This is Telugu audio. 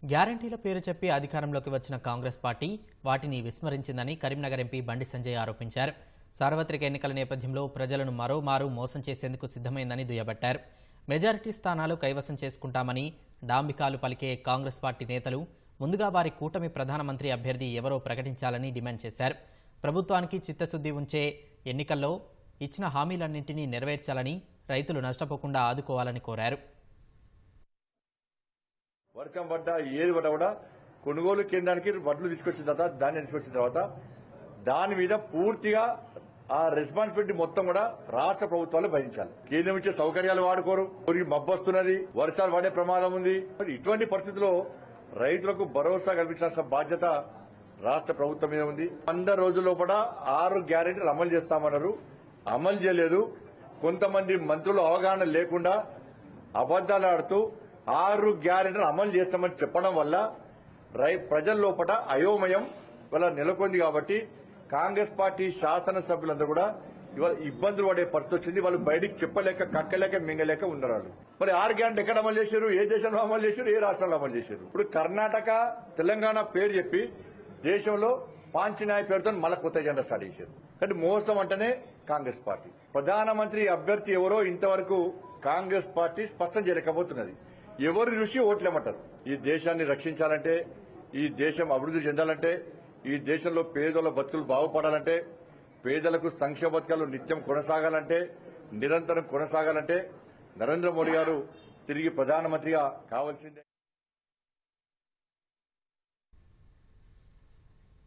గ్యారంటీల పేరు చెప్పి అధికారంలోకి వచ్చిన కాంగ్రెస్ పార్టీ వాటిని విస్మరించిందని కరీంనగర్ ఎంపీ బండి సంజయ్ ఆరోపించారు. సార్వత్రిక ఎన్నికల నేపథ్యంలో ప్రజలను మరోమారు మోసం చేసేందుకు సిద్ధమైందని దుయ్యబట్టారు. మెజారిటీ స్థానాలు కైవసం చేసుకుంటామని డాంబికాలు పలికే కాంగ్రెస్ పార్టీ నేతలు ముందుగా వారి కూటమి ప్రధానమంత్రి అభ్యర్థి ఎవరో ప్రకటించాలని డిమాండ్ చేశారు. ప్రభుత్వానికి చిత్తశుద్ధి ఉంచే ఎన్నికల్లో ఇచ్చిన హామీలన్నింటినీ నెరవేర్చాలని, రైతులు నష్టపోకుండా ఆదుకోవాలని కోరారు. వర్షం పడ్డా ఏది పడ్డా కూడా కొనుగోలు కేంద్రానికి వడ్లు తీసుకొచ్చిన తర్వాత ధాన్యం తీసుకొచ్చిన తర్వాత దాని మీద పూర్తిగా ఆ రెస్పాన్సిబిలిటీ మొత్తం కూడా రాష్ట్ర ప్రభుత్వాలు భరించాలి. కేంద్రం ఇచ్చే సౌకర్యాలు వాడుకోరు, ఊరికి మబ్బొస్తున్నది, వర్షాలు పడే ప్రమాదం ఉంది. ఇటువంటి పరిస్థితుల్లో రైతులకు భరోసా కల్పించాల్సిన బాధ్యత రాష్ట్ర ప్రభుత్వం మీద ఉంది. 100 రోజుల్లో కూడా 6 గ్యారెంటీలు అమలు చేస్తామన్నారు, అమలు చేయలేదు. కొంతమంది మంత్రులు అవగాహన లేకుండా అబద్దాలు ఆడుతూ 6 గ్యారెంటీలు అమలు చేస్తామని చెప్పడం వల్ల ప్రజల లోపల అయోమయం వల్ల నెలకొంది. కాబట్టి కాంగ్రెస్ పార్టీ శాసనసభ్యులందరూ కూడా ఇవాళ ఇబ్బందులు పడే పరిస్థితి వచ్చింది. వాళ్ళు బయటికి చెప్పలేక, కక్కలేక, మింగలేక ఉన్నారు. మరి 6 గ్యారెంటీ ఎక్కడ అమలు చేశారు? ఏ దేశంలో అమలు చేశారు? ఏ రాష్ట్రంలో అమలు చేశారు? ఇప్పుడు కర్ణాటక, తెలంగాణ పేరు చెప్పి దేశంలో పాంచినాయ పేరుతో మళ్ళా కొత్త ఎజెండా స్టార్ట్ చేశారు. కానీ మోసం అంటేనే కాంగ్రెస్ పార్టీ. ప్రధానమంత్రి అభ్యర్థి ఎవరో ఇంతవరకు కాంగ్రెస్ పార్టీ స్పష్టం చేయలేకపోతున్నది. ఎవరు చూసి ఓట్లేమంటారు. ఈ దేశాన్ని రక్షించాలంటే, ఈ దేశం అభివృద్ధి చెందాలంటే, ఈ దేశంలో పేదల బతుకులు బాగుపడాలంటే, పేదలకు సంక్షేమ పథకాలు నిత్యం కొనసాగాలంటే, నిరంతరం కొనసాగాలంటే నరేంద్ర మోడీ గారు తిరిగి ప్రధానమంత్రిగా కావాల్సిందే.